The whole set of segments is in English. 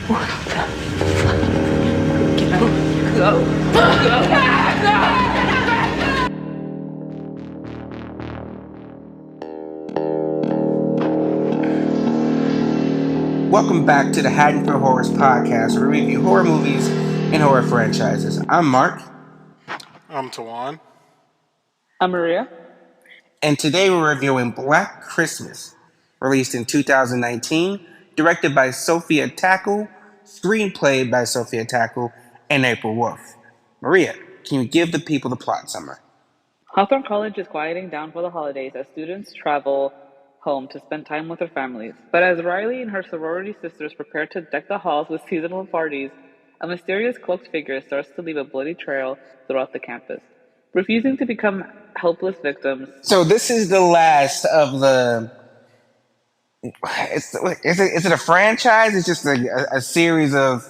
What the fuck? Go. Welcome back to the Haddonfield Horrors podcast, where we review horror movies and horror franchises. I'm Mark, I'm Tawan. I'm Maria. and today we're reviewing Black Christmas, released in 2019, directed by Sophia Tackle, screenplay by Sophia Tackle, and April Wolf. Maria, can you give the people the plot summary? Hawthorne College is quieting down for the holidays as students travel home to spend time with their families. But as Riley and her sorority sisters prepare to deck the halls with seasonal parties, a mysterious cloaked figure starts to leave a bloody trail throughout the campus. Refusing to become helpless victims. So this is the last of the. Is it a franchise? It's just a series of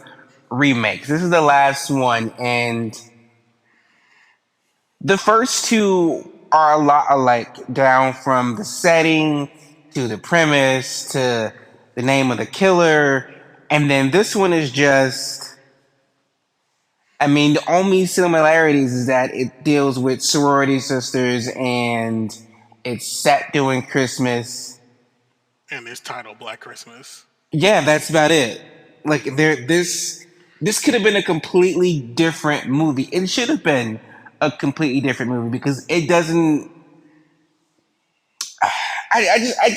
remakes. This is the last one, and the first two are a lot alike, down from the setting to the premise to the name of the killer. And then this one is just, I mean, the only similarities is that it deals with sorority sisters and it's set during Christmas. And it's titled Black Christmas. Yeah, that's about it. Like this could have been a completely different movie. It should have been a completely different movie because it doesn't. I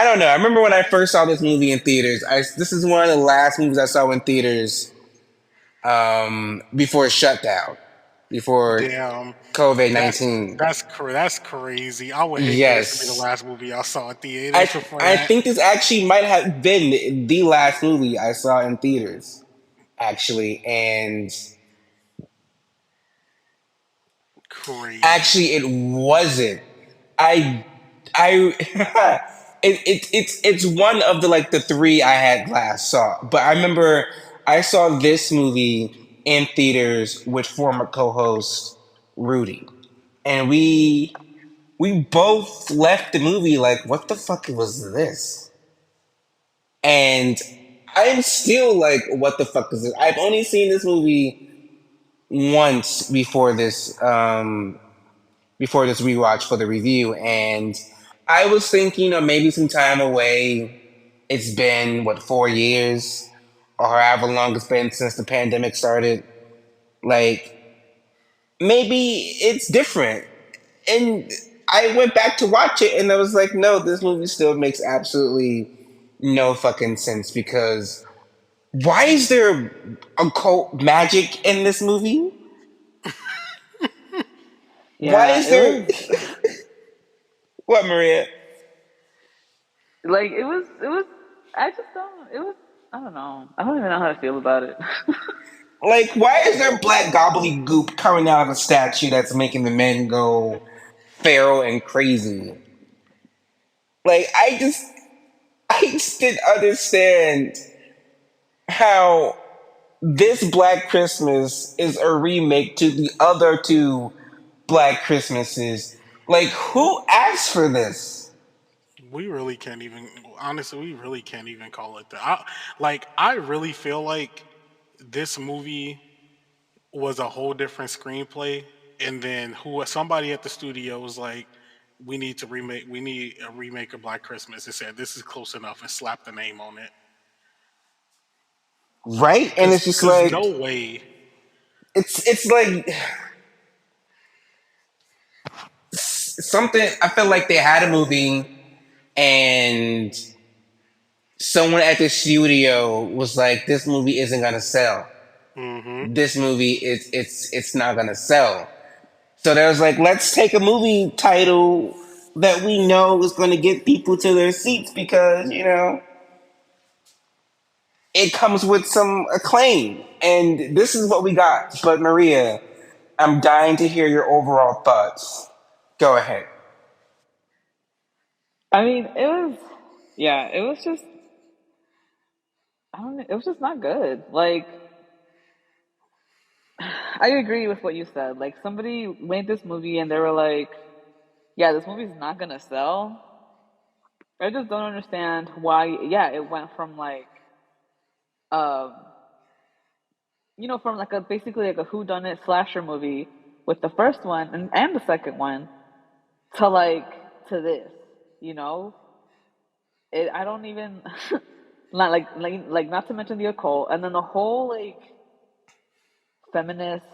don't know. I remember when I first saw this movie in theaters. This is one of the last movies I saw in theaters before shutdown, before Damn, that's COVID-19. that's crazy. I would hate for this to be the Yes, last movie I saw in I theaters before I that. think this actually might have been the last movie I saw in theaters, actually, and Crazy. actually it wasn't. I I it's one of the like the three I had last saw. But I remember I saw this movie in theaters with former co-host Rudy, and we both left the movie like, what the fuck was this? And I'm still like, what the fuck is this? I've only seen this movie once before this rewatch for the review, and I was thinking of maybe some time away. It's been what 4 years, or however long it's been since the pandemic started. Like maybe it's different, and I went back to watch it, and I was like, no, this movie still makes absolutely no fucking sense because why is there occult magic in this movie? Why Yeah, is it there was what, Maria? like it was I just don't it was I don't know. I don't even know how to feel about it. Like, why is there black gobbledygook coming out of a statue that's making the men go feral and crazy? Like, I just didn't understand how this Black Christmas is a remake to the other two Black Christmases. Like, who asked for this? We really can't even. Honestly, we really can't even call it that. I really feel like this movie was a whole different screenplay, and then who somebody at the studio was like, we need a remake of Black Christmas. They said this is close enough and slapped the name on it. Right? And it's just Cause like, no way. it's like something. I feel like they had a movie and someone at the studio was like, "This movie isn't gonna sell. Hmm. This movie it's not gonna sell." So there was like, let's take a movie title that we know is going to get people to their seats because it comes with some acclaim, and this is what we got. But Maria, I'm dying to hear your overall thoughts. Go ahead. I mean, it was yeah, it was just I don't know, it was just not good. Like I agree with what you said. Like somebody made this movie and they were like, yeah, this movie's not gonna sell. I just don't understand why. Yeah, it went from like um, from like a basically like a whodunit slasher movie with the first one and the second one to to this, you know? I don't even not to mention the occult and then the whole like feminist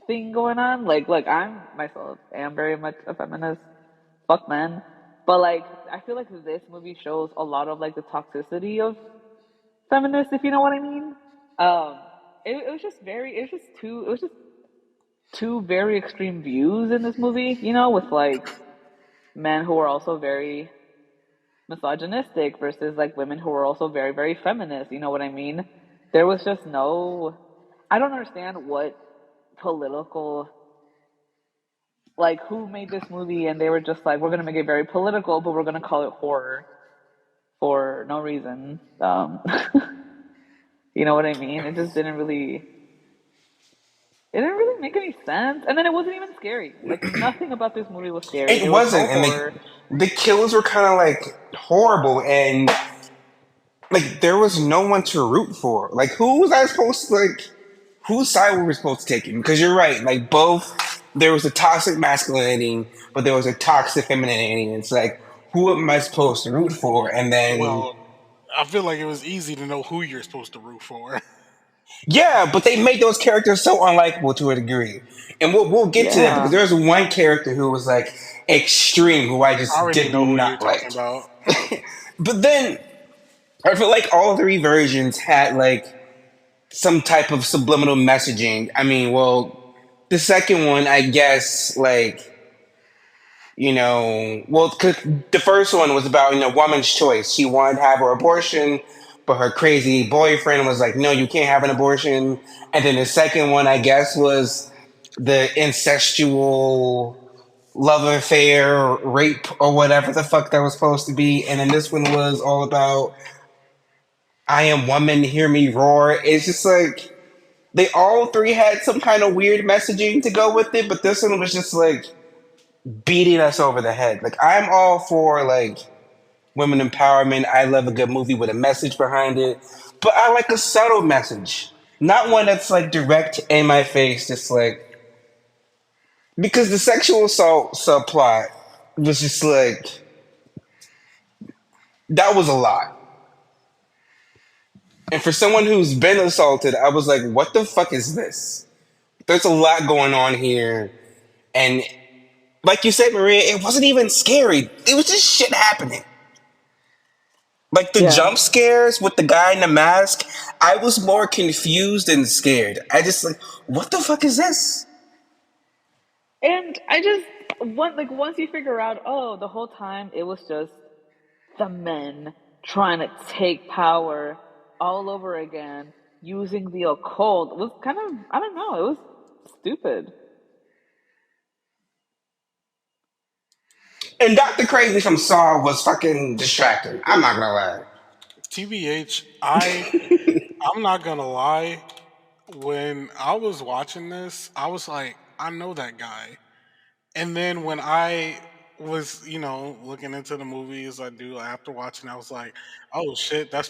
thing going on. Like I'm myself am very much a feminist. Fuck men. But like I feel like this movie shows a lot of like the toxicity of feminists, if you know what I mean. Um it was just it was just two very extreme views in this movie, with like men who are also very misogynistic versus like women who are also very, very feminist, you know what I mean? There was just no I don't understand what political like who made this movie and they were just like we're gonna make it very political but we're gonna call it horror for no reason. You know what I mean? It didn't really make any sense. And then it wasn't even scary. Like nothing about this movie was scary. It There was no wasn't, and horror. the kills were kind of like horrible, and like there was no one to root for. Like who was I supposed to like? Whose side were we supposed to take? Because you're right. Like both, there was a toxic masculinity, but there was a toxic femininity. And it's like, who am I supposed to root for? And then, Well, I feel like it was easy to know who you're supposed to root for. yeah, but they made those characters so unlikable to a degree. And we'll get to that because Yeah. there's one character who was like extreme, who I I just already did know who you're not talking like. about. But then I feel like all three versions had like some type of subliminal messaging. I mean, well, the second one, I guess, like well, 'cause the first one was about woman's choice. She wanted to have her abortion, but her crazy boyfriend was like, "No, you can't have an abortion." And then the second one, I guess, was the incestual love affair, rape, or whatever the fuck that was supposed to be. And then this one was all about "I am woman, hear me roar." It's just like they all three had some kind of weird messaging to go with it, but this one was just like beating us over the head. Like I'm all for like women empowerment. I love a good movie with a message behind it, but I like a subtle message, not one that's like direct in my face. Just like because the sexual assault subplot was just like that was a lot. And for someone who's been assaulted, I was like, what the fuck is this? There's a lot going on here. And like you said, Maria, it wasn't even scary. It was just shit happening. Like the Yeah. jump scares with the guy in the mask, I was more confused than scared. I just like, what the fuck is this? And I just once you figure out, oh, the whole time it was just the men trying to take power all over again using the occult was kind of I don't know, it was stupid. And Dr. Crazy from Saw was fucking distracting. I'm not gonna lie. TBH, I'm not gonna lie. When I was watching this, I was like, I know that guy. And then when I was, looking into the movies I do after watching, I was like, oh shit, that's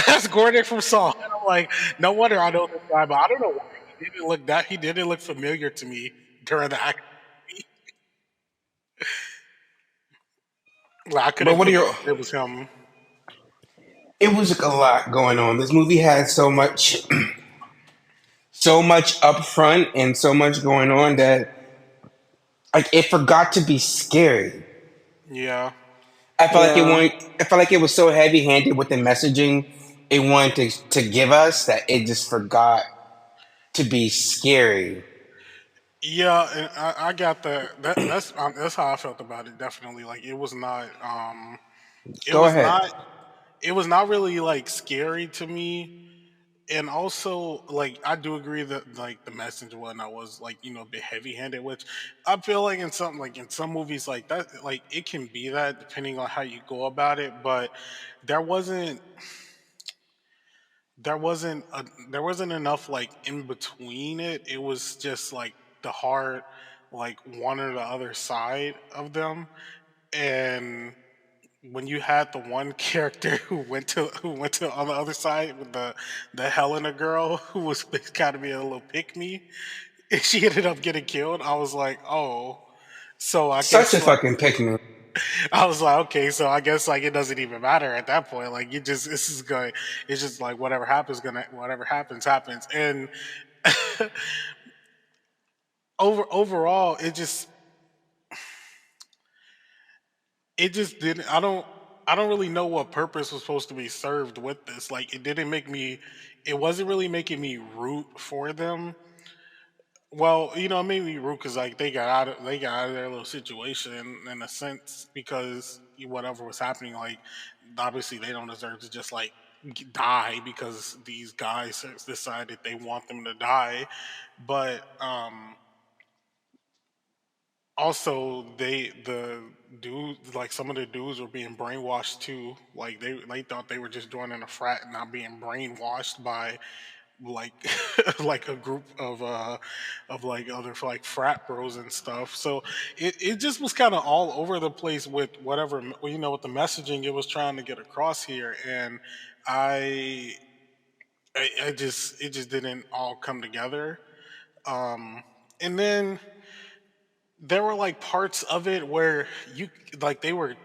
that's Gordon from Saw. And I'm like, no wonder I know this guy, but I don't know why he didn't look familiar to me during the act. Like I But couldn't what are put your it was him. it was like a lot going on. This movie had so much so much up front and so much going on that like it forgot to be scary. Yeah. I felt like it Yeah. wanted, I felt like it was so heavy handed with the messaging it wanted to give us that it just forgot to be scary. Yeah, and I got that. That's how I felt about it. Definitely, like it Go was ahead. not, it was not really like scary to me. And also, like I do agree that like the message and whatnot was like a bit heavy handed, which I feel like in some movies like that, like it can be that depending on how you go about it. But there wasn't there wasn't enough like in between it. It was just like the hard like one or the other side of them, and when you had the one character who went to on the other side with the Helena girl who was kind of being a little pick me, and she ended up getting killed. I was like, oh, so I Such guess a like fucking pick me. I was like, okay, so I guess like it doesn't even matter at that point. Like you just this is going, it's just like whatever happens happens, and overall it just didn't. I don't really know what purpose was supposed to be served with this. Like it didn't make me. It wasn't really making me root for them. Well, it made me root because like they got out of their little situation in a sense because whatever was happening, like obviously they don't deserve to just like die because these guys decided they want them to die, but also the dudes, like some of the dudes were being brainwashed too. Like they thought they were just joining a frat and not being brainwashed by like like a group of like other like frat bros and stuff. So it just was kind of all over the place with whatever with the messaging it was trying to get across here. And I I just it just didn't all come together. And then there were like parts of it where you like they were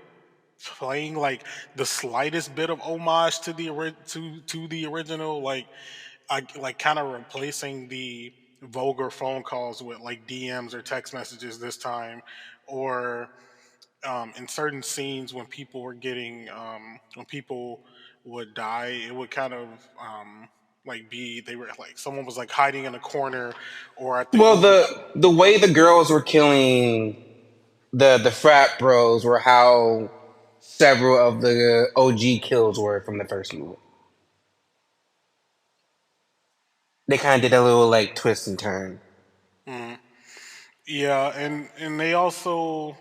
playing like the slightest bit of homage to to the original, like I like kind of replacing the vulgar phone calls with like DMs or text messages this time, or in certain scenes when people were getting when people would die, it would kind of like be they were like someone was like hiding in a corner, or I think Well, what the way the girls were killing the frat bros were how several of the OG kills were from the first movie. They kind of did a little like twist and turn. yeah, and they also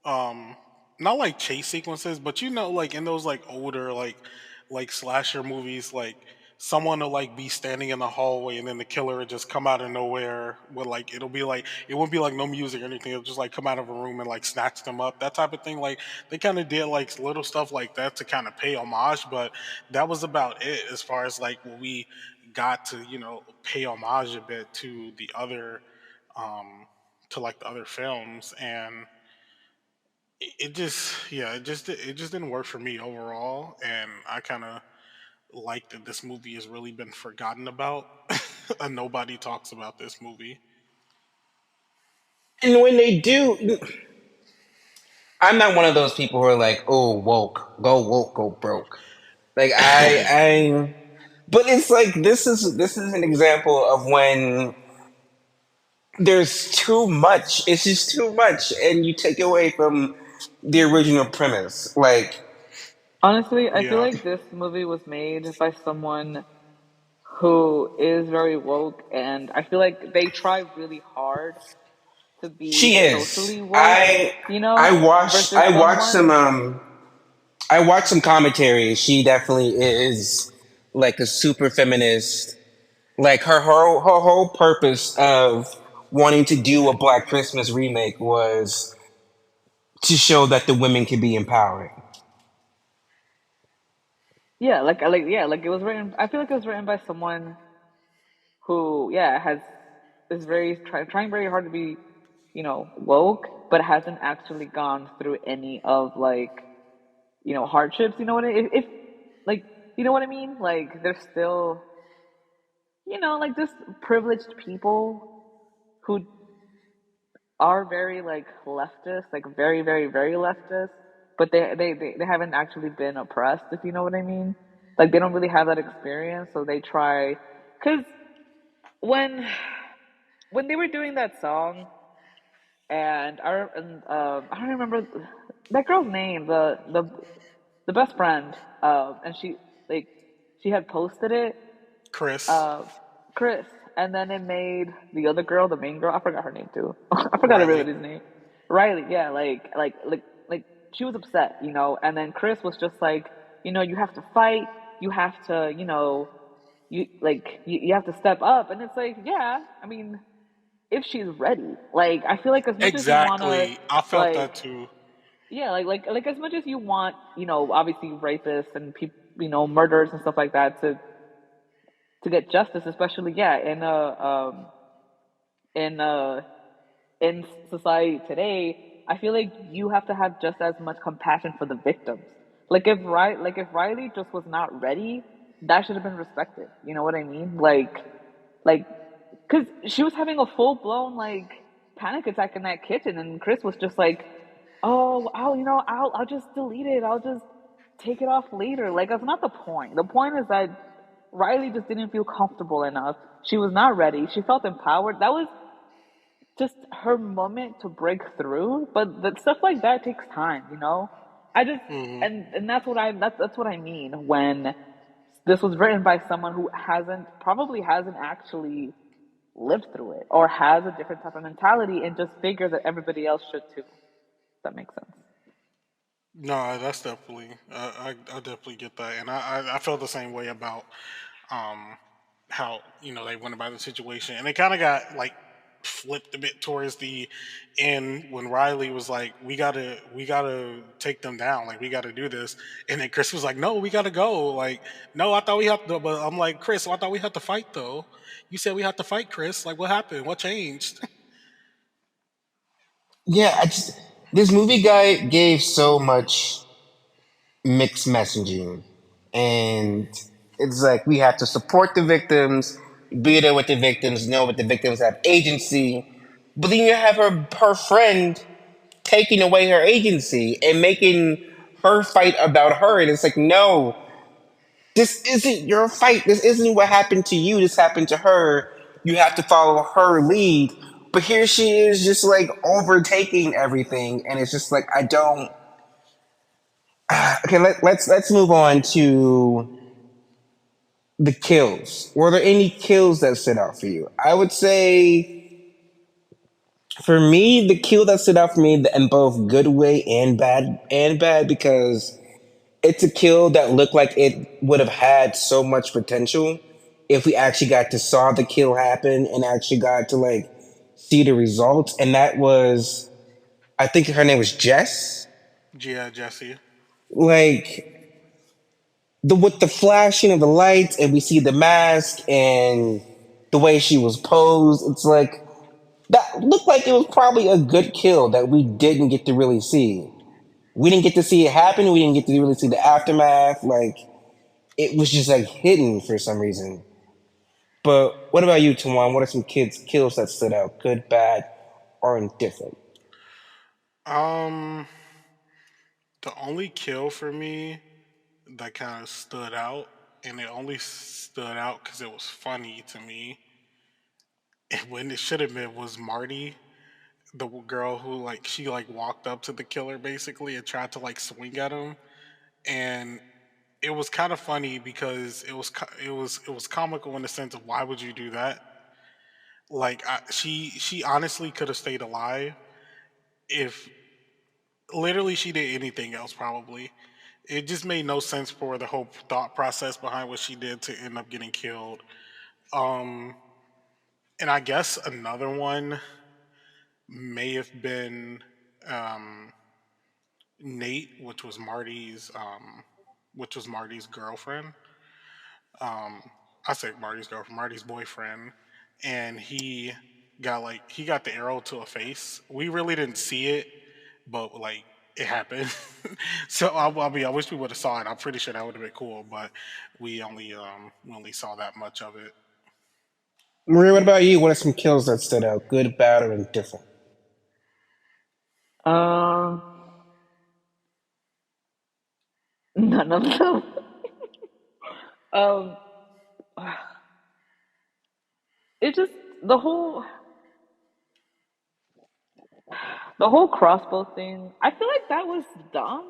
um not like chase sequences, but like in those like older like slasher movies, like someone will like be standing in the hallway and then the killer would just come out of nowhere with like it'll be like it wouldn't be like no music or anything, it'll just like come out of a room and like snatch them up, that type of thing. Like they kind of did like little stuff like that to kind of pay homage, but that was about it as far as like what we got to pay homage a bit to the other um to like the other films. And it just it just didn't work for me overall, and I kind of like that this movie has really been forgotten about. And nobody talks about this movie. And when they do, I'm not one of those people who are like, "Oh, woke, go broke." Like but it's like this is an example of when there's too much. It's just too much, and you take away from the original premise. Like, Honestly, I feel Yeah. like this movie was made by someone who is very woke, and I feel like they try really hard to be she is. socially woke, versus I watched some someone. I watched some commentary. She definitely is like a super feminist. Like her whole purpose of wanting to do a Black Christmas remake was to show that the women can be empowered. Yeah, like it was written. I feel like it was written by someone who, yeah, has is trying very hard to be, woke, but hasn't actually gone through any of like, hardships. You know what if like you know what I mean? Like there's still, like just privileged people who are very like leftist, like very, very, very leftist, but they haven't actually been oppressed, if you know what I mean. Like they don't really have that experience, so they try. Because when when they were doing that song, I don't remember that girl's name, the best friend, and like she had posted it, Chris. uh, Chris, and then it made the other girl, the main girl. I forgot her name too. I forgot Riley. everybody's name. Riley, yeah, like she was upset, and then Chris was just like, you have to fight, you have to, you have to step up, and it's like, yeah, I mean, if she's ready, like I feel like as much as you wanna, Exactly, I felt that like, too. yeah, like as much as you want, obviously rapists and people, murderers and stuff like that to get justice, especially yeah, in in society today, I feel like you have to have just as much compassion for the victims. Like if Riley just was not ready, that should have been respected. You know what I mean? Like because she was having a full blown like panic attack in that kitchen, and Chris was just like, "Oh, I'll just delete it. I'll just take it off later." Like that's not the point. The point is that Riley just didn't feel comfortable enough. She was not ready. She felt empowered. That was just her moment to break through. But stuff like that takes time. I just Hmm. and that's what I mean when this was written by someone who probably hasn't actually lived through it or has a different type of mentality and just figures that everybody else should too. If that makes sense. No, that's definitely I definitely get that, and I felt the same way about um how they went about the situation, and it kind of got like flipped a bit towards the end when Riley was like, we gotta take them down, like we gotta do this, and then Chris was like, no, we gotta go, like no, I thought we had to, but I'm like, Chris, I thought we had to fight though. You said we had to fight, Chris. Like what happened? What changed? Yeah, this movie guy gave so much mixed messaging, and it's like we have to support the victims, be there with the victims, know that the victims have agency, but then you have her friend taking away her agency and making her fight about her, and it's like no, this isn't your fight. This isn't what happened to you. This happened to her. You have to follow her lead. But here she is just like overtaking everything. And it's just like, I don't. Okay, let's move on to the kills. Were there any kills that stood out for you? I would say for me, the kill that stood out for me in both good way and bad because it's a kill that looked like it would have had so much potential if we actually got to saw the kill happen and actually got to like see the results. And that was, I think her name was Jess. Yeah, Jesse. Like the with the flashing of the lights, and we see the mask and the way she was posed. It's like that looked like it was probably a good kill that we didn't get to really see. We didn't get to see it happen. We didn't get to really see the aftermath. Like it was just like hidden for some reason. But what about you, Tawan? What are some kids kills that stood out? Good, bad, or indifferent? Um, the only kill for me that kind of stood out, and it only stood out because it was funny to me. And when it should have been was Marty, the girl who like she like walked up to the killer basically and tried to like swing at him, and it was kind of funny because it was comical in the sense of why would you do that? Like she honestly could have stayed alive if literally she did anything else probably. It just made no sense for the whole thought process behind what she did to end up getting killed. Um, and I guess another one may have been um, Nate, which was Marty's girlfriend. Um, I say Marty's girlfriend, Marty's boyfriend, and he got the arrow to a face. We really didn't see it, but like it happened. So I wish we would have saw it. I'm pretty sure that would have been cool, but we only saw that much of it. Maria, what about you? What are some kills that stood out? Good, bad, or indifferent? Um, None of them. Um, it just the whole the whole crossbow thing. I feel like that was dumb.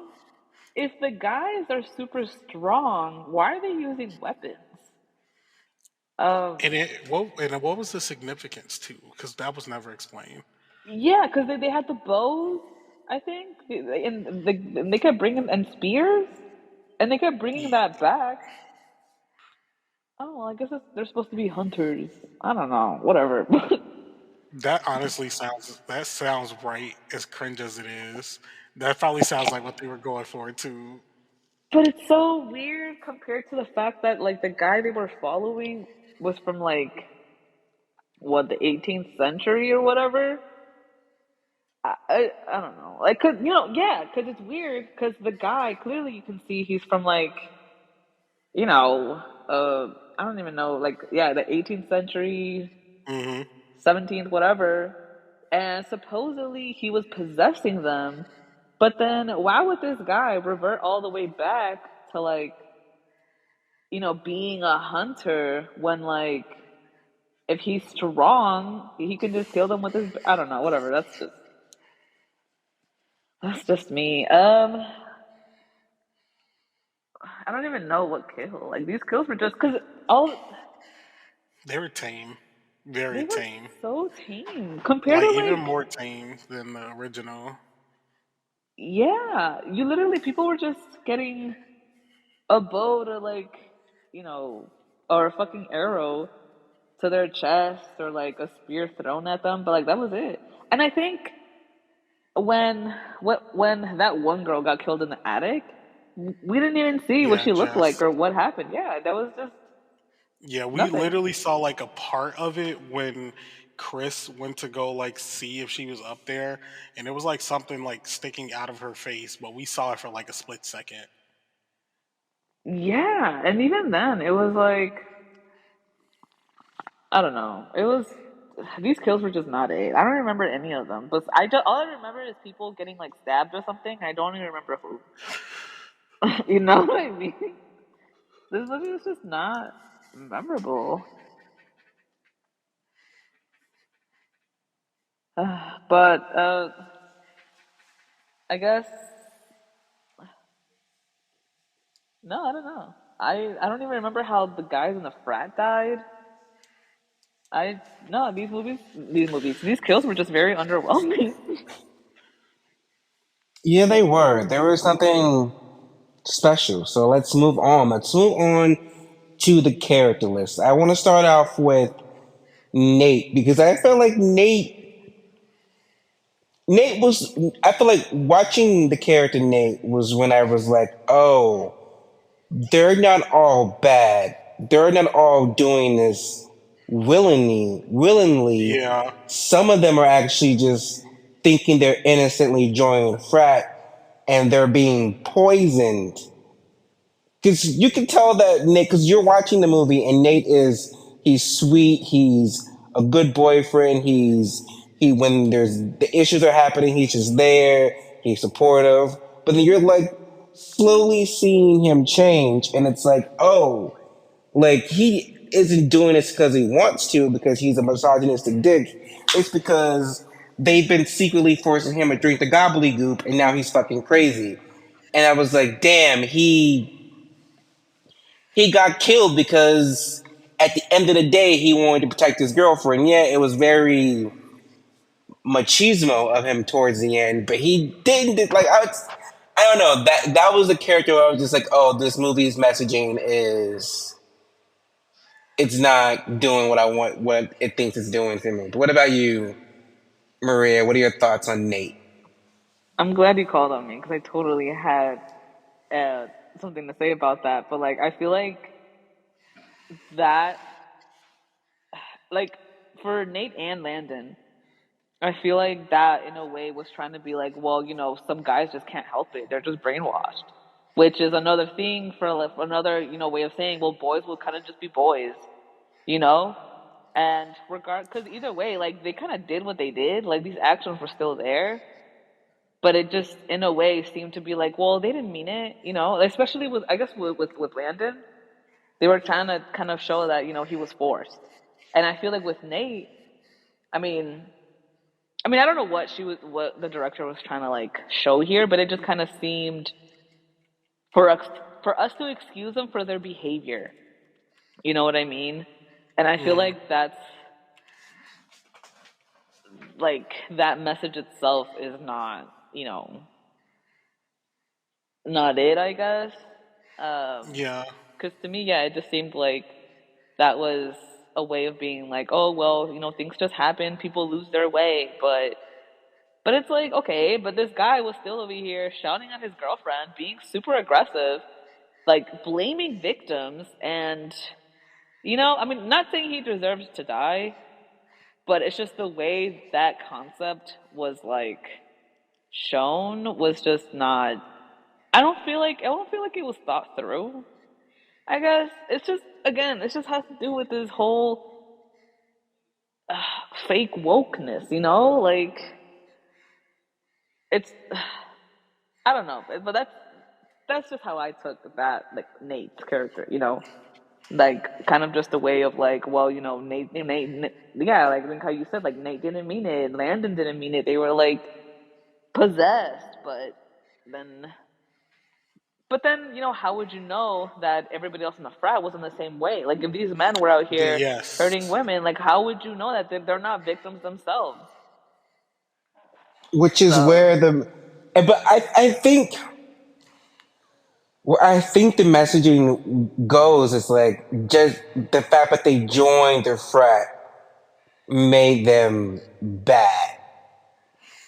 If the guys are super strong, why are they using weapons? Um, And what was the significance too? Because that was never explained. yeah, because they had the bows, I think, and they kept bringing and spears, and they kept bringing Ye- that back. Oh, well, I guess they're supposed to be hunters. I don't know, whatever. That honestly sounds right as cringe as it is. That probably sounds like what they were going for too. But it's so weird compared to the fact that like the guy they were following was from like what, the 18th century or whatever. I don't know. Like, cause yeah, cause it's weird. Cause the guy clearly you can see he's from like you know, I don't even know, like yeah, the 18th century, Hmm. 17th, whatever. And supposedly he was possessing them. But then why would this guy revert all the way back to like being a hunter when like if he's strong, he can just kill them with his I don't know, whatever. That's just me. I don't even know what kill. Like these kills were just because all They were tame, very they were tame. so tame compared Like to even like more tame than the original. yeah, you literally people were just getting a bow to like you know or a fucking arrow to their chest or like a spear thrown at them, but like that was it. And I think when when that one girl got killed in the attic, we didn't even see what Yeah, she looked like Jess. or what happened. Yeah, that was just Yeah, we nothing. literally saw like a part of it when Chris went to go like see if she was up there, and it was like something like sticking out of her face, but we saw it for like a split second. Yeah, and even then, it was like I don't know. It was these kills were just not it. I don't remember any of them, but I just all I remember is people getting like stabbed or something. I don't even remember who. You know what I mean? This movie was just not memorable. But I guess no, I don't know. I don't even remember how the guys in the frat died. I no, these kills were just very underwhelming. Yeah, they were. There was nothing special. So let's move on. Let's move on to the character list. I want to start off with Nate because I felt like Nate was. I feel like watching the character Nate was when I was like, oh, they're not all bad. They're not all doing this willingly. Willingly, Yeah, some of them are actually just thinking they're innocently joining the frat, and they're being poisoned. Because you can tell that Nate, because you're watching the movie, and Nate is he's sweet, he's a good boyfriend, he when there's the issues are happening, he's just there, he's supportive. But then you're like slowly seeing him change, and it's like, oh, like he isn't doing this because he wants to, because he's a misogynistic dick. It's because they've been secretly forcing him to drink the gobbledygook, and now he's fucking crazy. And I was like, damn, he got killed because at the end of the day he wanted to protect his girlfriend. Yeah, it was very machismo of him towards the end, but he didn't like I don't know, that was the character where I was just like, oh, this movie's messaging is it's not doing what I want, what it thinks it's doing for me. But what about you, Maria? What are your thoughts on Nate? I'm glad you called on me because I totally had uh, something to say about that. But like, I feel like that, like, for Nate and Landon, I feel like that in a way was trying to be like, well, some guys just can't help it; they're just brainwashed, which is another thing for like, another way of saying, well, boys will kind of just be boys, you know. And because either way, like they kind of did what they did, like these actions were still there, but it just in a way seemed to be like, well, they didn't mean it, especially with I guess with Landon, they were trying to kind of show that he was forced, and I feel like with Nate, I mean, I don't know what the director was trying to like show here, but it just kind of seemed for us for us to excuse them for their behavior. You know what I mean? And I feel mm, like that's like that message itself is not, not it, I guess. yeah. Because to me, yeah, it just seemed like that was a way of being like, oh, well, things just happen, people lose their way, but But it's like, okay, but this guy was still over here shouting at his girlfriend, being super aggressive, like blaming victims, and I mean, not saying he deserves to die, but it's just the way that concept was like shown was just not. I don't feel like it was thought through. I guess it's just again, it just has to do with this whole fake wokeness, like it's I don't know, but that's just how I took that, like Nate's character, like kind of just a way of like, well, Nate, yeah, like how you said, like Nate didn't mean it, Landon didn't mean it, they were like possessed, then, then, how would you know that everybody else in the frat was in the same way? Like if these men were out here hurting Yes. women, like how would you know that they're not victims themselves? Which is So where but I think the messaging goes is like just the fact that they joined the frat made them bad,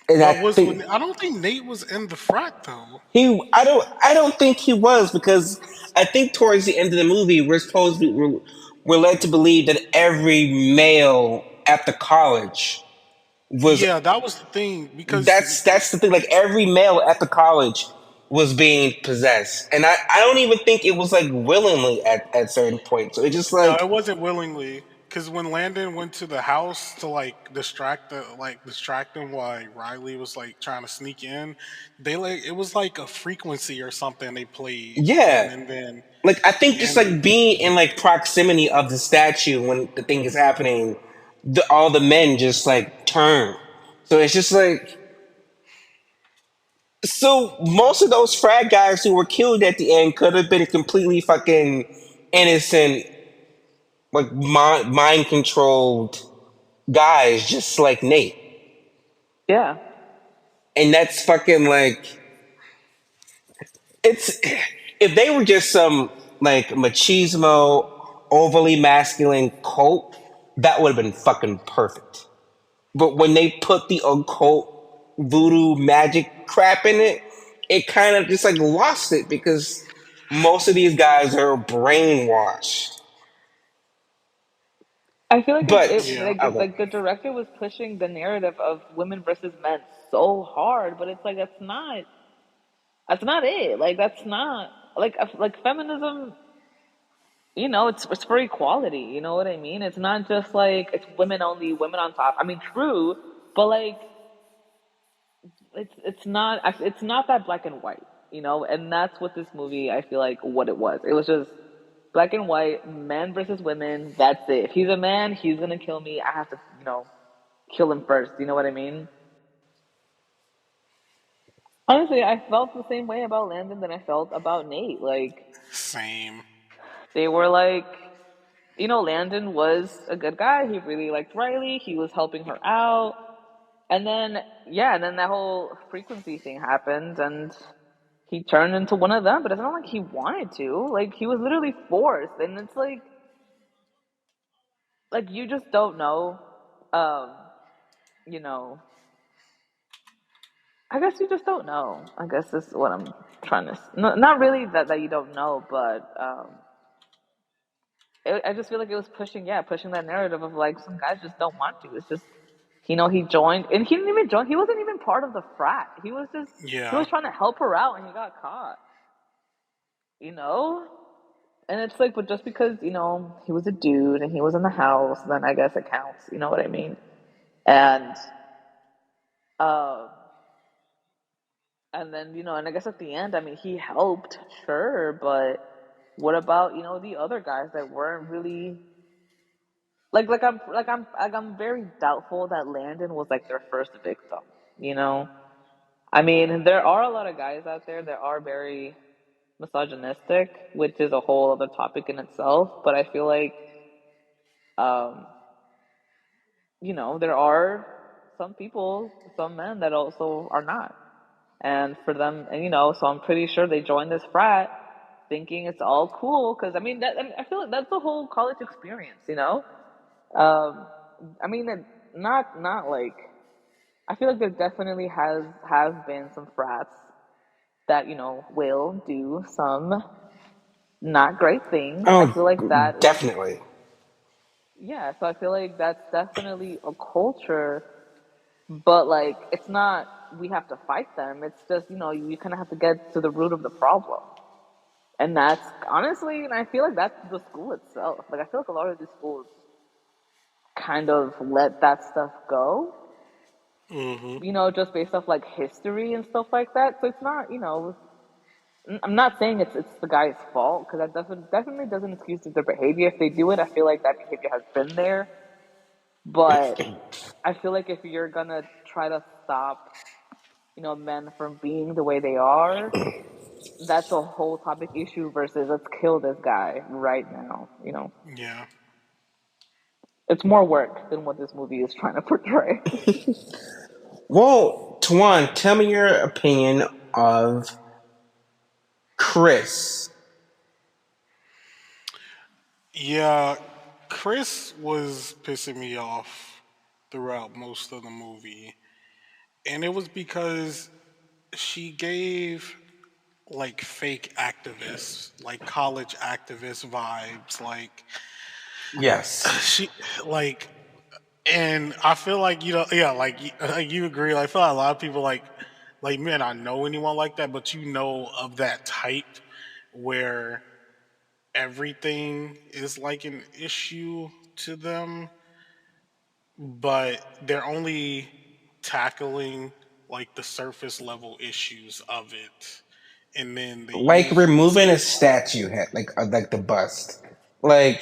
and I But think I don't think Nate was in the frat though. I don't think he was, because I think towards the end of the movie we're led to believe that every male at the college was Yeah, that was the thing because that's the thing, like every male at the college was being possessed, and I don't even think it was like willingly at certain points, so it just no, like it wasn't willingly. Because when Landon went to the house to like distract him while Riley was like trying to sneak in, they like it was like a frequency or something they played, yeah, and then like I think just and like being in like proximity of the statue when the thing is happening, all the men just like turn, so it's just like, so most of those frat guys who were killed at the end could have been completely fucking innocent, like mind controlled guys, just like Nate. yeah, And that's fucking like, it's, if they were just some like machismo, overly masculine cult, that would have been fucking perfect. But when they put the occult voodoo magic crap in it, it kind of just like lost it, because most of these guys are brainwashed. I feel like it yeah, Okay. like the director was pushing the narrative of women versus men so hard, but it's like that's not it. Like that's not like feminism. It's for equality. You know what I mean? It's not just like it's women only, women on top. I mean, true, but like it's not that black and white. And that's what this movie, I feel like, what it was. It was just black and white, men versus women. That's it. If he's a man, he's gonna kill me. I have to, kill him first. You know what I mean? Honestly, I felt the same way about Landon that I felt about Nate. Like same. they were like, Landon was a good guy. He really liked Riley. He was helping her out. And then, yeah, and then that whole frequency thing happened, and he turned into one of them. But it's not like he wanted to. Like he was literally forced, and it's like you just don't know. Um, you know, I guess you just don't know. I guess is what I'm trying to. Not really that you don't know, but I just feel like it was pushing, yeah, pushing that narrative of like some guys just don't want to. It's just, he joined, and he didn't even join. He wasn't even part of the frat. He Yeah, was trying to help her out, and he got caught. You know, and it's like, but just because he was a dude and he was in the house, then I guess it counts. You know what I mean? And um, and then and I guess at the end, I mean, he helped, sure, but what about the other guys that weren't really I'm very doubtful that Landon was like their first victim. You know, I mean, there are a lot of guys out there that are very misogynistic, which is a whole other topic in itself. But I feel like, um, there are some people, some men that also are not, and for them, and so I'm pretty sure they joined this frat thinking it's all cool because I feel like that's the whole college experience. Um, I mean, not like I feel like there definitely has have been some frats that, will do some not great things. I Oh, feel like that is, definitely. yeah, so I feel like that's definitely a culture, but like it's not we have to fight them. It's just, you kind of have to get to the root of the problem. And that's honestly, and I feel like that's the school itself. Like I feel like a lot of these schools kind of let that stuff go, Hmm. just based off like history and stuff like that. So it's not, I'm not saying it's the guy's fault because that definitely doesn't excuse their behavior. If they do it, I feel like that behavior has been there. But I feel like if you're gonna try to stop, men from being the way they are, that's a whole topic issue versus let's kill this guy right now. Yeah. It's more work than what this movie is trying to portray. Well, Tuan, tell me your opinion of Chris. Yeah, Chris was pissing me off throughout most of the movie. And it was because she gave like fake activists, like college activist vibes. Like Yes. she like and I feel like yeah, like you agree. Like, I feel like a lot of people like me, and I know anyone like that, but of that type where everything is like an issue to them, but they're only tackling like the surface level issues of it, and then they Like use this. removing a statue, like the bust. Like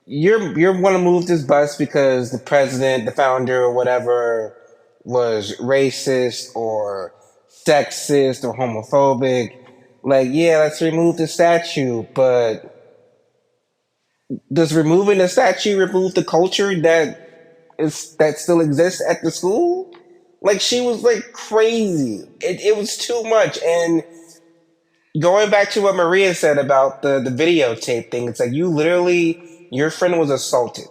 you're want to move this bust because the president, the founder, or whatever was racist or sexist or homophobic. Like, yeah, let's remove the statue, but does removing the statue remove the culture that still exists at the school? Like she was like crazy. It was too much. And going back to what Maria said about the videotape thing, it's like you literally your friend was assaulted.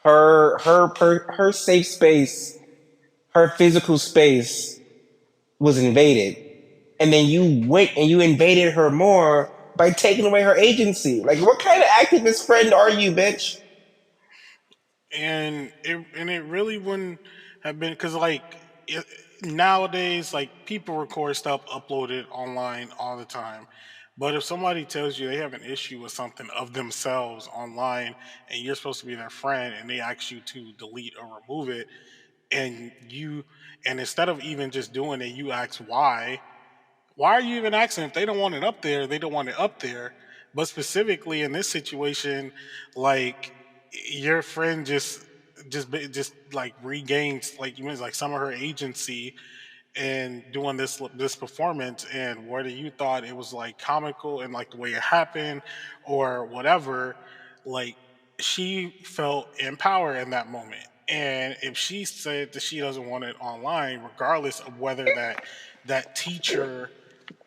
Her safe space, her physical space was invaded. And then you went and you invaded her more by taking away her agency. Like what kind of activist friend are you, bitch? And it really wouldn't have been because nowadays like people record stuff, upload it online all the time. But if somebody tells you they have an issue with something of themselves online and you're supposed to be their friend and they ask you to delete or remove it, and you and instead of even just doing it you ask why are you even asking? If they don't want it up there, they don't want it up there. But specifically in this situation, like your friend just like regains, like you mentioned, like some of her agency and doing this performance, and whether you thought it was like comical and like the way it happened or whatever, like she felt empowered in that moment. And if she said that she doesn't want it online, regardless of whether that teacher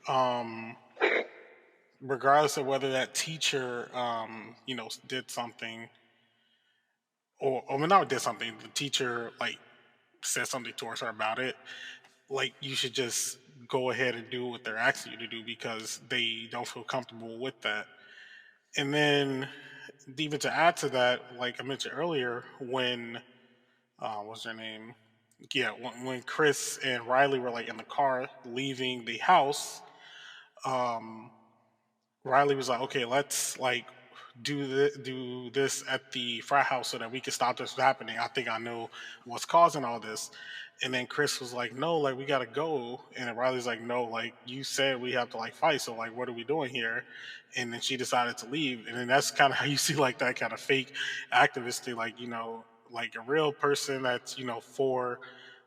um, regardless of whether that teacher, did something, or not did something, the teacher like said something towards her about it. Like you should just go ahead and do what they're asking you to do because they don't feel comfortable with that. And then even to add to that, like I mentioned earlier, when what's her name? Yeah, when Chris and Riley were like in the car leaving the house, um, Riley was like, "Okay, let's like do this at the frat house so that we can stop this from happening. I think I know what's causing all this." And then Chris was like, "No, like we gotta go." And then Riley's like, "No, like you said we have to like fight. So like, what are we doing here?" And then she decided to leave. And then that's kind of how you see like that kind of fake activist thing, like like a real person that's for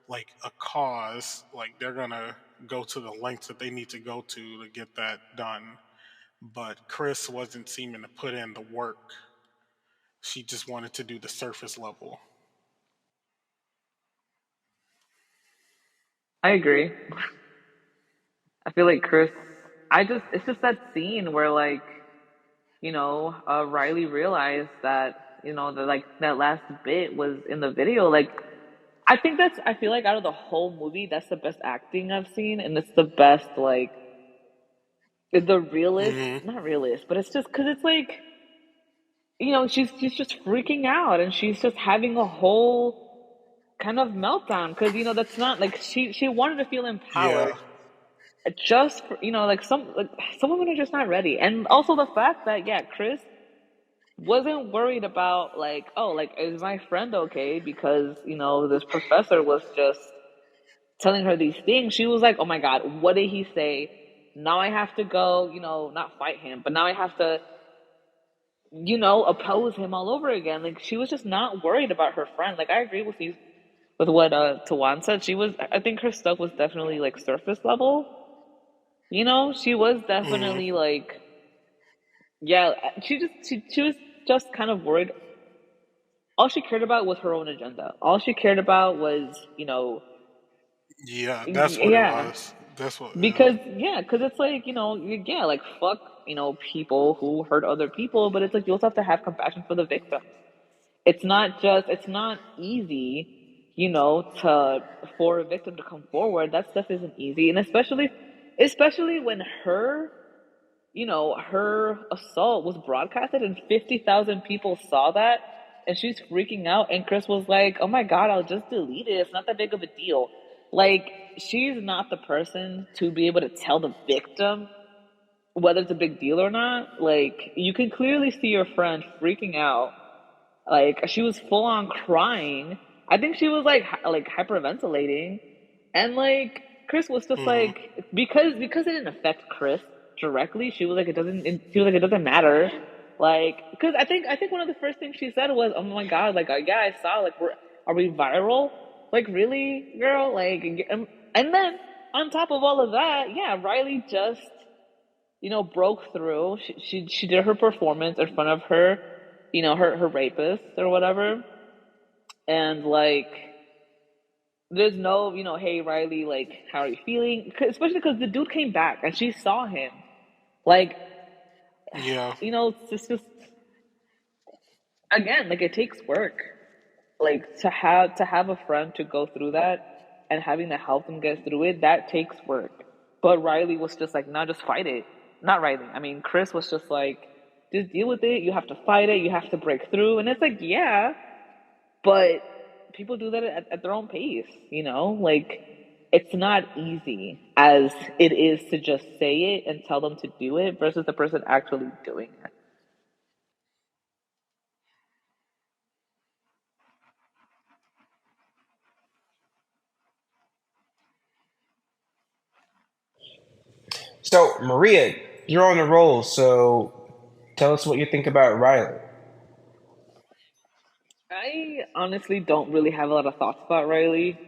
like a cause, like they're gonna go to the lengths that they need to go to get that done. But Chris wasn't seeming to put in the work. She just wanted to do the surface level. I agree. I feel like Chris. It's just that scene where like Riley realized that that like that last bit was in the video. Like I think that's, I feel like out of the whole movie, that's the best acting I've seen, and it's the best, like, the realist, Hmm. not realist, but it's just because it's like, she's just freaking out and she's just having a whole kind of meltdown because, that's not like she wanted to feel Yeah. empowered just for, like some women are just not ready. And also the fact that, yeah, Chris wasn't worried about like, oh, like, is my friend okay? Because, this professor was just telling her these things. She was like, oh my God, what did he say? Now I have to go, not fight him, but now I have to, oppose him all over again. Like she was just not worried about her friend. Like I agree with you with what Tawan said. I think her stuff was definitely like surface level. She was Hmm. definitely like, yeah, she was just kind of worried. All she cared about was her own agenda. All she cared about was, Yeah, that's what it yeah, was. That's what. Yeah. because it's like, yeah, like fuck, people who hurt other people, but it's like you also have to have compassion for the victims. It's not easy, to for a victim to come forward. That stuff isn't easy, and especially when her assault was broadcasted and 50,000 people saw that, and she's freaking out, and Chris was like, oh my God, I'll just delete it, it's not that big of a deal. Like, she's not the person to be able to tell the victim whether it's a big deal or not. Like, you can clearly see your friend freaking out, like she was full on crying. I think she was like hyperventilating, and like Chris was just Hmm. like, because it didn't affect Chris directly. She was like, she was like, it doesn't matter. Like, because I think one of the first things she said was, "Oh my God, like, yeah, I saw, like, are we viral? Like, really, girl? Like," and then on top of all of that, yeah, Riley just, broke through. She did her performance in front of her, her rapist or whatever. And like, there's no, hey Riley, like, how are you feeling? Especially because the dude came back and she saw him. Like, Yeah. it's just again, like it takes work. Like to have a friend to go through that and having to help them get through it, that takes work. But Riley was just like, no, just fight it. Not Riley. I mean, Chris was just like, just deal with it. You have to fight it. You have to break through. And it's like, yeah, but people do that at their own pace, Like, it's not easy as it is to just say it and tell them to do it versus the person actually doing it. So, Maria, you're on the roll. So, tell us what you think about Riley. I honestly don't really have a lot of thoughts about Riley.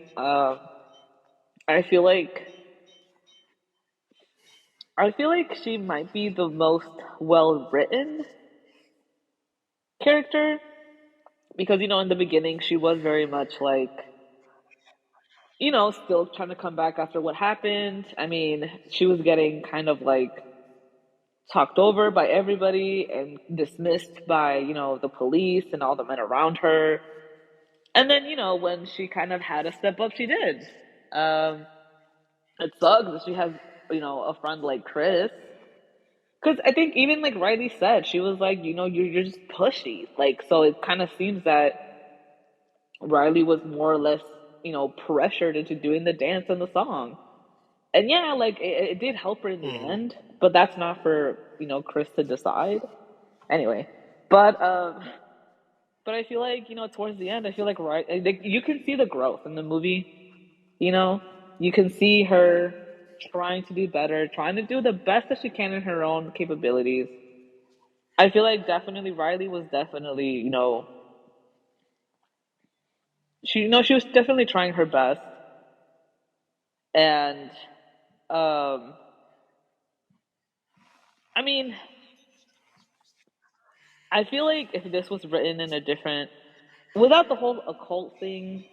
I feel like she might be the most well written character because, in the beginning she was very much like, still trying to come back after what happened. I mean, she was getting kind of like talked over by everybody and dismissed by, the police and all the men around her. And then, when she kind of had to step up, she did. Um, it sucks that she has, a friend like Chris. Because I think even like Riley said, she was like, you're just pushy. Like, so it kind of seems that Riley was more or less, pressured into doing the dance and the song. And yeah, like it did help her in the Hmm. end, but that's not for, Chris to decide. Anyway, but but I feel like, towards the end, I feel like like, you can see the growth in the movie. You know, you can see her trying to do better, trying to do the best that she can in her own capabilities. I feel like definitely Riley was definitely, she was definitely trying her best. And um I mean, I feel like if this was written in a different, without the whole occult thing,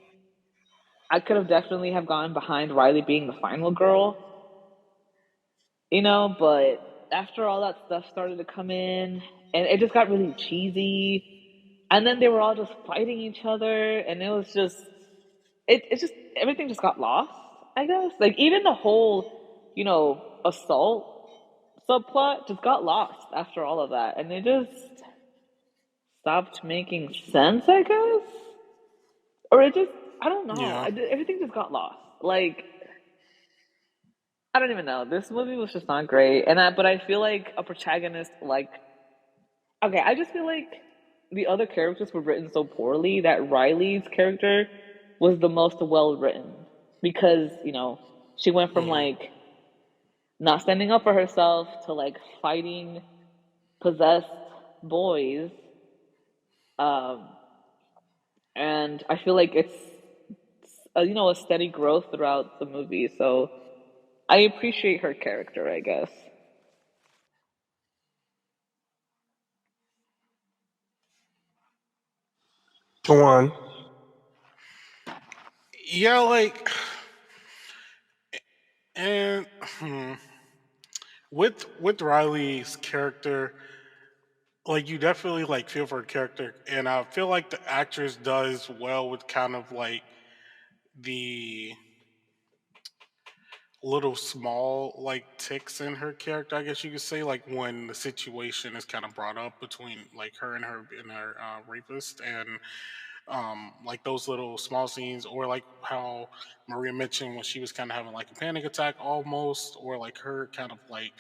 I could have definitely have gone behind Riley being the final girl, but after all that stuff started to come in and it just got really cheesy, and then they were all just fighting each other, and it just everything just got lost, I guess. Like even the whole, assault subplot just got lost after all of that, and it just stopped making sense, I guess. Or it just, I don't know. Yeah. Everything just got lost. Like I don't even know. This movie was just not great, but I feel like a protagonist like okay, I just feel like the other characters were written so poorly that Riley's character was the most well written because, she went from Hmm. like not standing up for herself to like fighting possessed boys. Um, and I feel like it's a steady growth throughout the movie. So I appreciate her character, I guess. Go on. Yeah, like, and with Riley's character, like you definitely like feel for her character, and I feel like the actress does well with kind of like the little small like ticks in her character, I guess you could say, like when the situation is kind of brought up between like her and her rapist, and like those little small scenes, or like how Maria mentioned when she was kind of having like a panic attack almost, or like her kind of like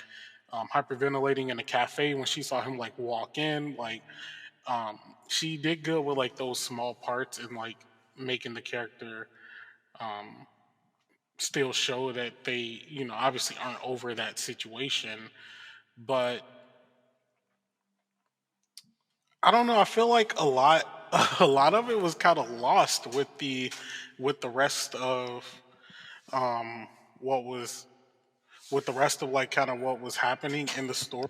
hyperventilating in a cafe when she saw him like walk in, like um, she did good with like those small parts and like making the character um, still show that they, obviously aren't over that situation. But I don't know. I feel like a lot of it was kind of lost with the rest of um, what was with the rest of like kind of what was happening in the story.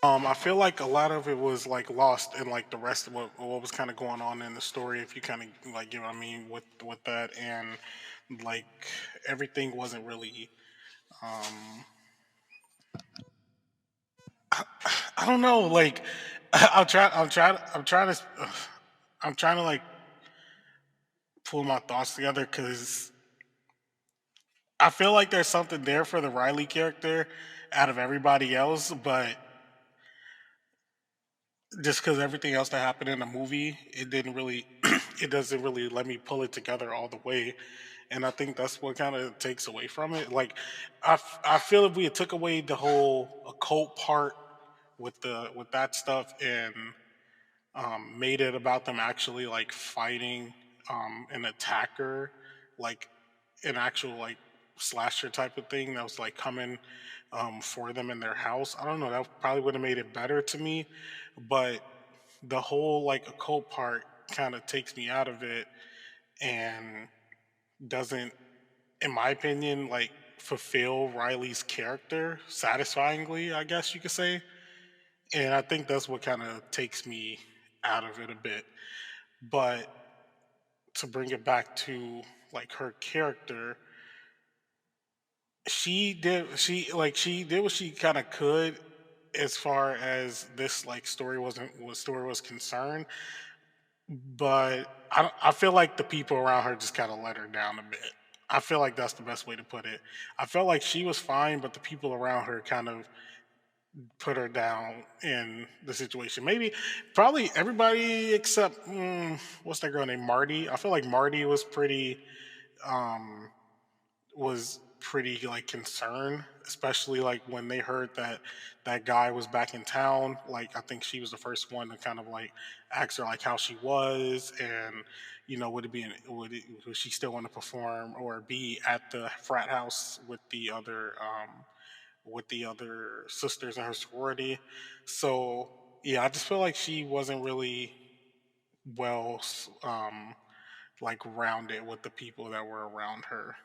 I feel like a lot of it was like lost in like the rest of what was kind of going on in the story. If you kind of like, what I mean with that, and like everything wasn't really. Um, I don't know. Like, I'm trying to like pull my thoughts together because I feel like there's something there for the Riley character out of everybody else, but just because everything else that happened in the movie, it didn't really, it doesn't really let me pull it together all the way, and I think that's what kind of takes away from it. Like, I feel if we had took away the whole occult part with that stuff and made it about them actually like fighting an attacker, like an actual like slasher type of thing that was like coming for them in their house. I don't know. That probably would have made it better to me, but the whole like occult part kind of takes me out of it and doesn't, in my opinion, like fulfill Riley's character satisfyingly, I guess you could say. And I think that's what kind of takes me out of it a bit. But to bring it back to like her character, she did what she kind of could as far as this like story was concerned. But I feel like the people around her just kind of let her down a bit. I feel like that's the best way to put it. I felt like she was fine, but the people around her kind of put her down in the situation. Maybe, probably everybody except what's that girl named Marty. I feel like Marty um, was pretty like concerned, especially like when they heard that that guy was back in town. Like I think she was the first one to kind of like ask her like how she was, and would she still want to perform or be at the frat house with the other sisters in her sorority. So yeah, I just feel like she wasn't really well like rounded with the people that were around her.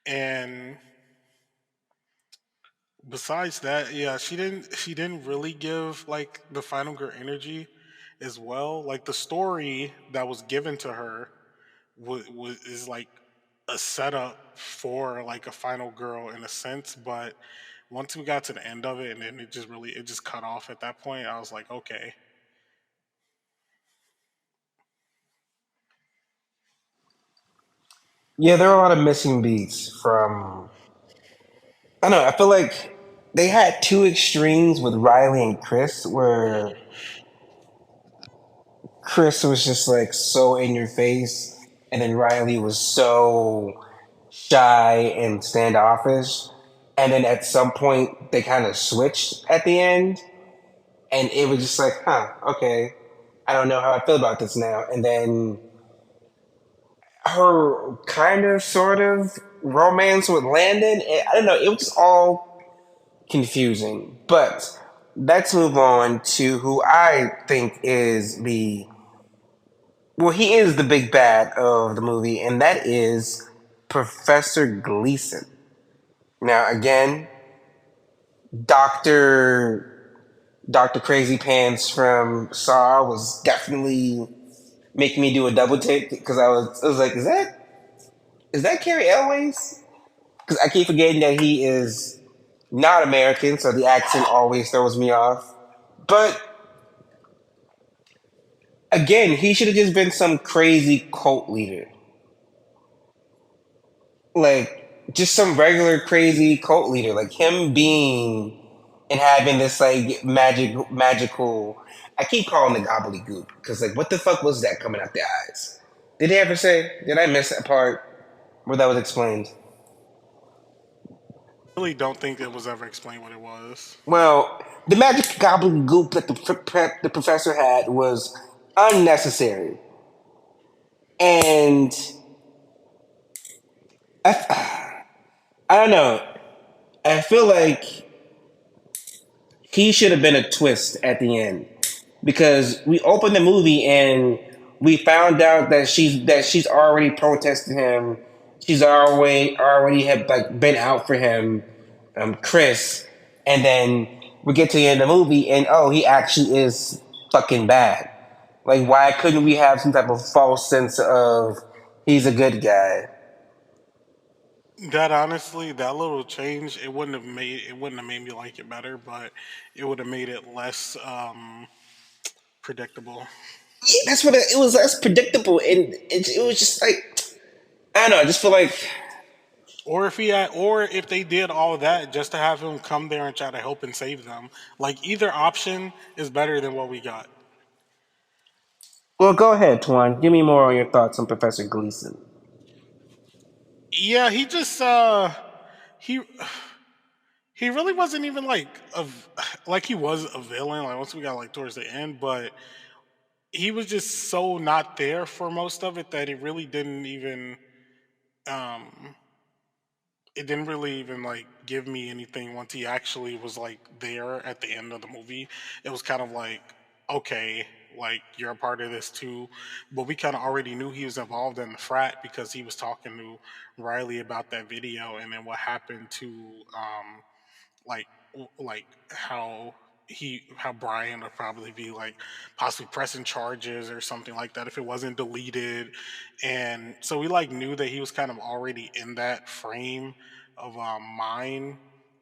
And besides that, yeah, she didn't really give like the final girl energy as well. Like the story that was given to her is like a setup for like a final girl in a sense, but once we got to the end of it and then it just cut off at that point, I was like, okay. Yeah, there are a lot of missing beats from. I don't know. I feel like they had two extremes with Riley and Chris, where Chris was just like so in your face, and then Riley was so shy and standoffish. And then at some point, they kind of switched at the end, and it was just like, huh, okay, I don't know how I feel about this now. And then her kind of, sort of romance with Landon, I don't know, it was just all confusing. But let's move on to who I think is the well, he is the big bad of the movie, and that is Professor Gleason. Now, again, Doctor Crazy Pants from Saw was definitely making me do a double take because I was like, is that Carrie Elways? Because I keep forgetting that he is not American, so the accent always throws me off. But again, he should have just been some crazy cult leader, like just some regular crazy cult leader, like him being and having this like magical. I keep calling it gobbledygook because like what the fuck was that coming out their eyes? Did they ever say? Did I miss that part where that was explained? I really don't think it was ever explained what it was. Well, the magic gobbledygook that the professor had was unnecessary, and I don't know. I feel like he should have been a twist at the end because we opened the movie and we found out that she's already protested him. She's already had like been out for him, Chris, and then we get to the end of the movie and oh, he actually is fucking bad. Like, why couldn't we have some type of false sense of he's a good guy? That honestly, that little change, it wouldn't have made me like it better, but it would have made it less predictable. Yeah, that's what it was. Less predictable, and it was just like I don't know. I just feel like Or if they did all that just to have him come there and try to help and save them. Like either option is better than what we got. well, go ahead, Twan. Give me more on your thoughts on Professor Gleason. Yeah, he he really wasn't even like he was a villain like once we got like towards the end, but he was just so not there for most of it that um it didn't really even like give me anything once he actually was like there at the end of the movie. It was kind of like, okay, like you're a part of this too. But we kind of already knew he was involved in the frat because he was talking to Riley about that video and then what happened to like like how Brian would probably be like possibly pressing charges or something like that if it wasn't deleted, and so we like knew that he was kind of already in that frame of mind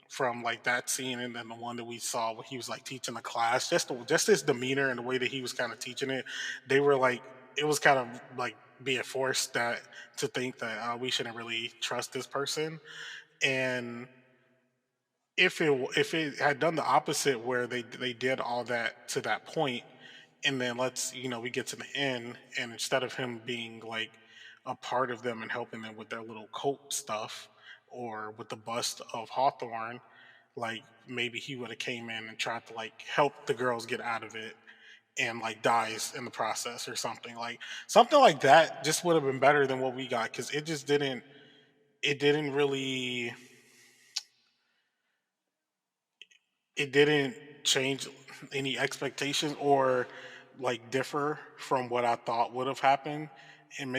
from like that scene, and then the one that we saw where he was like teaching the class, just his demeanor and the way that he was kind of teaching it, they were like it was kind of like being forced that to think that we shouldn't really trust this person, and if it had done the opposite where they did all that to that point and then let's we get to the end and instead of him being like a part of them and helping them with their little cult stuff or with the bust of Hawthorne, like maybe he would have came in and tried to like help the girls get out of it and like dies in the process or something like that just would have been better than what we got because it didn't really it didn't change any expectations or like differ from what I thought would have happened. And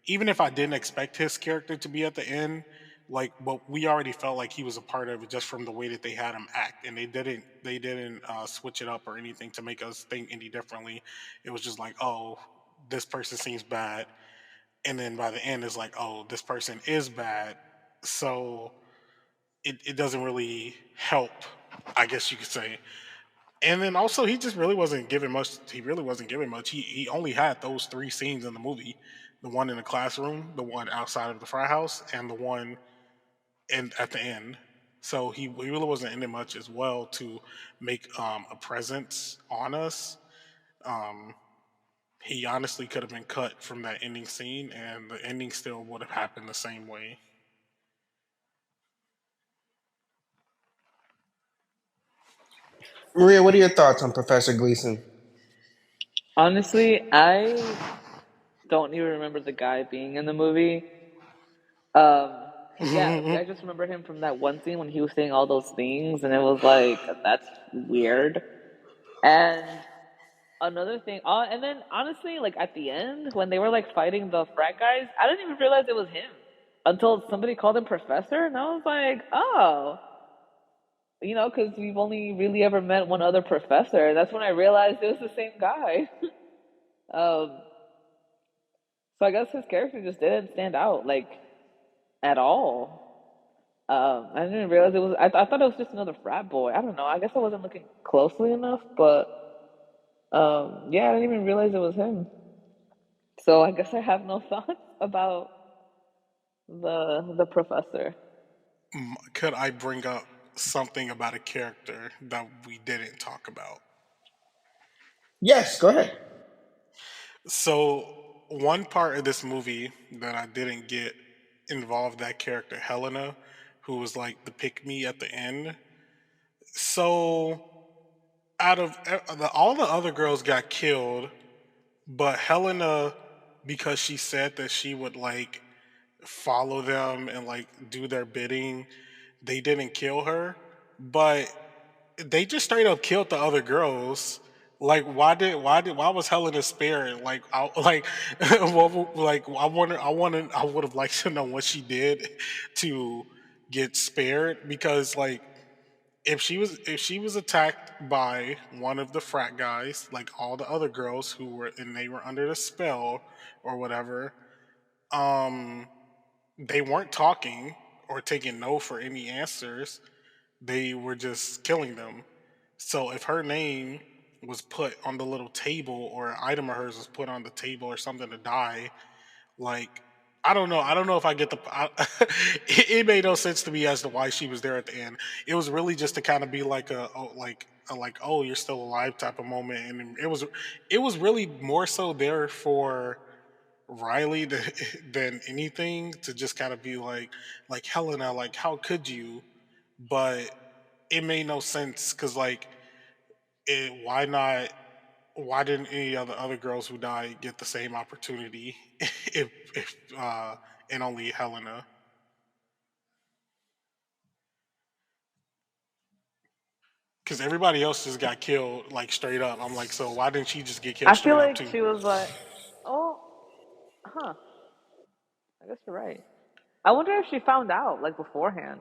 even if I didn't expect his character to be at the end, like but we already felt like he was a part of it just from the way that they had him act, and they didn't switch it up or anything to make us think any differently. It was just like, oh, this person seems bad, and then by the end it's like, oh, this person is bad. So it doesn't really help, I guess you could say. And then also he just really wasn't given much. He really wasn't given much. He only had those three scenes in the movie the one in the classroom, the one outside of the frat house, and the one at the end. So he really wasn't in it much as well to make a presence on us. Um, he honestly could have been cut from that ending scene, and the ending still would have happened the same way. Maria, what are your thoughts on Professor Gleason? Honestly, I don't even remember the guy being in the movie. Yeah, I just remember him from that one scene when he was saying all those things, and it was like, that's weird. And another thing, and then honestly, like at the end, when they were like fighting the frat guys, I didn't even realize it was him until somebody called him Professor, and I was like, oh, because we've only really ever met one other professor. That's when I realized it was the same guy. Um, so I guess his character just didn't stand out like at all. I didn't realize it was. I thought it was just another frat boy. I don't know. I guess I wasn't looking closely enough, but yeah, I didn't even realize it was him. So I guess I have no thoughts about the professor. Could I bring up something about a character that we didn't talk about? Yes, go ahead. So one part of this movie that I didn't get involved that character Helena, who was like the pick me at the end. So out of all the other girls got killed, but Helena, because she said that she would like follow them and like do their bidding, they didn't kill her. But they just straight up killed the other girls. Like why was Helena spared? Like like I would have liked to know what she did to get spared, because like if she was attacked by one of the frat guys, like all the other girls who were and they were under the spell or whatever, um they weren't talking or taking no for any answers. They were just killing them. So if her name was put on the little table, or an item of hers was put on the table or something to die, like I don't know. I don't know if I get the. It made no sense to me as to why she was there at the end. It was really just to kind of be like like oh, you're still alive type of moment, and it was really more so there for Riley than anything, to just kind of be like Helena, like how could you? But it made no sense because like why not? Why didn't any of the other girls who died get the same opportunity? If and only Helena, because everybody else just got killed like straight up. I'm like, so why didn't she just get killed I feel straight up like too? she was like, oh, huh. I guess you're right. I wonder if she found out like beforehand,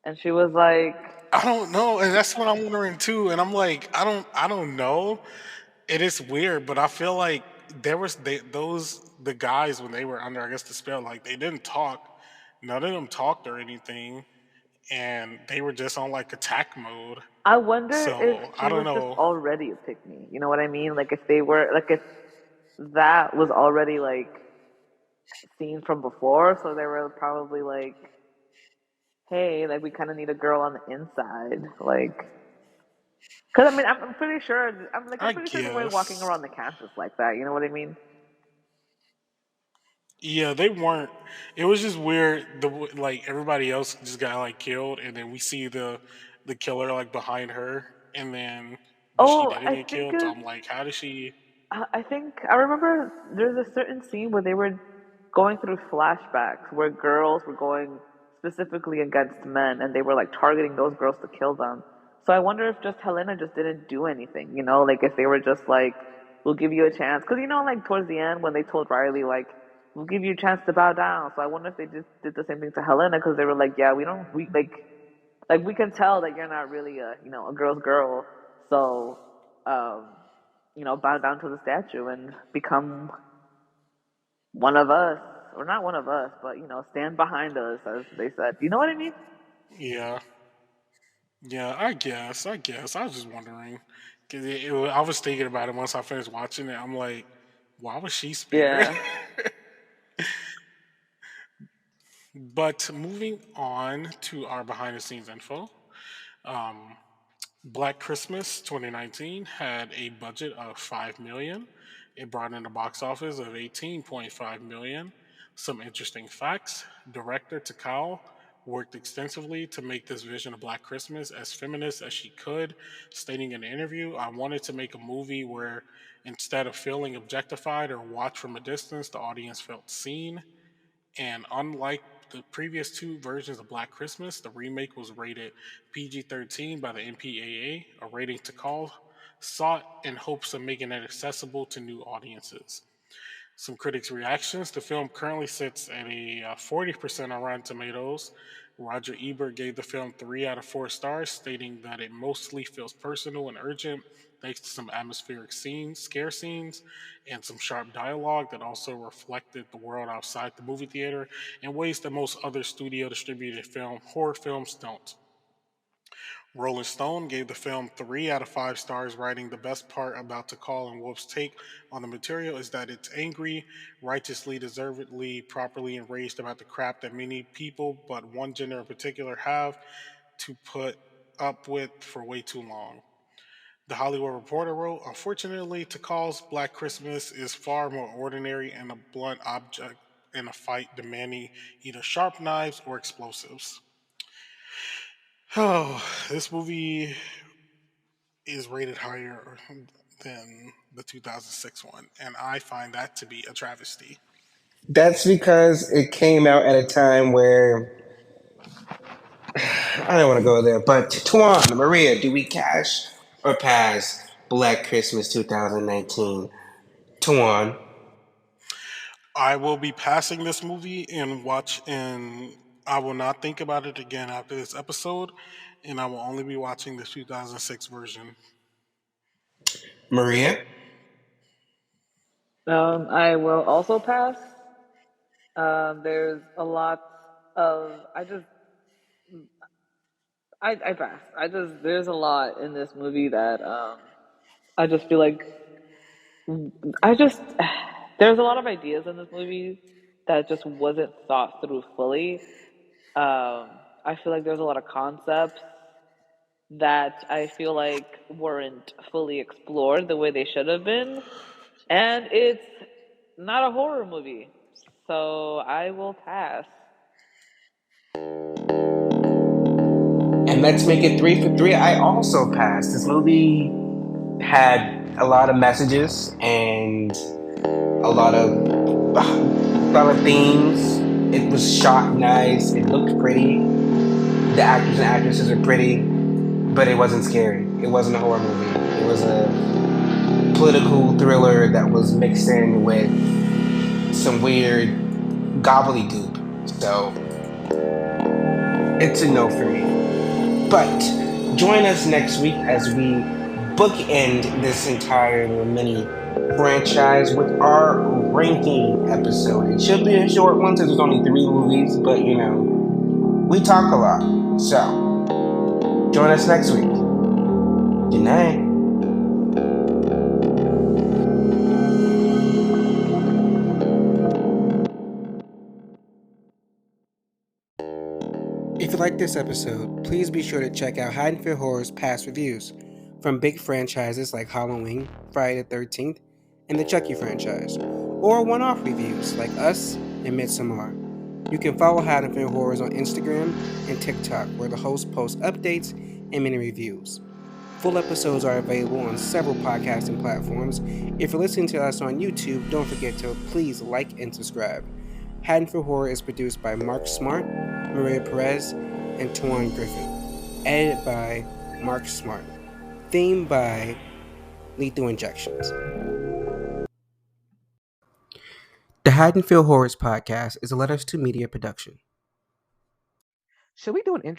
and she was like, I don't know, and that's what I'm wondering too. And I'm like, I don't know. It is weird, but I feel like those the guys when they were under, I guess, the spell, like they didn't talk. None of them talked or anything, and they were just on like attack mode. I wonder if So I she don't was just know. already a pick me. You know what I mean? Like if they were like if that was already like seen from before, so they were probably like, hey, like we kind of need a girl on the inside, like. Because I mean, I'm pretty sure. I'm I pretty sure they were walking guess. around the campus like that. You know what I mean? Yeah, they weren't. It was just weird. Like everybody else just got like killed, and then we see the killer like behind her, and then but she Oh, didn't I get think killed. So I'm like, how did she? I think I remember there's a certain scene where they were going through flashbacks where girls were going specifically against men and they were like targeting those girls to kill them. So I wonder if just Helena just didn't do anything, like if they were just like, we'll give you a chance. Because, like towards the end when they told Riley, like, we'll give you a chance to bow down. So I wonder if they just did the same thing to Helena because they were like, yeah, we don't, we like we can tell that you're not really a girl's girl. So, um, bow down to the statue and become one of us, or not one of us, but stand behind us, as they said. You know what I mean? Yeah, yeah. I guess. I was just wondering because I was thinking about it once I finished watching it. I'm like, why was she spared? Yeah. But moving on to our behind the scenes info, Black Christmas 2019 had a budget of 5 million. It brought in a box office of 18.5 million. Some interesting facts. Director Takao worked extensively to make this vision of Black Christmas as feminist as she could, stating in an interview, "I wanted to make a movie where instead of feeling objectified or watched from a distance, the audience felt seen." And unlike the previous two versions of Black Christmas, the remake was rated PG 13 by the MPAA, a rating to call sought in hopes of making it accessible to new audiences. Some critics' reactions: the film currently sits at a 40% on Rotten Tomatoes. Roger Ebert gave the film 3 out of 4 stars, stating that it mostly feels personal and urgent, thanks to some atmospheric scenes, scare scenes, and some sharp dialogue that also reflected the world outside the movie theater in ways that most other studio distributed horror films don't. Rolling Stone gave the film 3 out of 5 stars, writing, "The best part about Takal and Wolf's take on the material is that it's angry, righteously, deservedly, properly enraged about the crap that many people, but one gender in particular, have to put up with for way too long." The Hollywood Reporter wrote, "Unfortunately, Takal's Black Christmas is far more ordinary and a blunt object in a fight demanding either sharp knives or explosives." Oh, this movie is rated higher than the 2006 one, and I find that to be a travesty. That's because it came out at a time where I don't want to go there. But Tuan, Maria, do we cash or pass Black Christmas 2019? Tuan. I will be passing this movie and I will not think about it again after this episode, and I will only be watching the 2006 version. Maria? I will also pass. There's a lot of I pass. There's a lot in this movie that I just feel like I just there's a lot of ideas in this movie that just wasn't thought through fully. I feel like there's a lot of concepts that I feel like weren't fully explored the way they should have been, and it's not a horror movie, so I will pass. And let's make it 3 for 3. I also passed. This movie had a lot of messages and a lot of themes. It was shot nice. It looked pretty. The actors and actresses are pretty, but it wasn't scary. It wasn't a horror movie. It was a political thriller that was mixed in with some weird gobbledygook. So it's a no for me. But join us next week as we bookend this entire mini franchise with our ranking episode. It should be a short one since there's only 3 movies, but we talk a lot. So join us next week. Good night. If you like this episode, please be sure to check out Haddonfield Horror's past reviews from big franchises like Halloween, Friday the 13th, and the Chucky franchise, or one-off reviews like Us and Midsommar. You can follow Haddonfield Horrors on Instagram and TikTok, where the host posts updates and mini reviews. Full episodes are available on several podcasting platforms. If you're listening to us on YouTube, don't forget to please like and subscribe. Haddonfield Horror is produced by Mark Smart, Maria Perez, and Tuan Griffin. Edited by Mark Smart. Theme by Lethal Injections. The Haddonfield Horrors podcast is a Letters to Media production. Should we do an intro?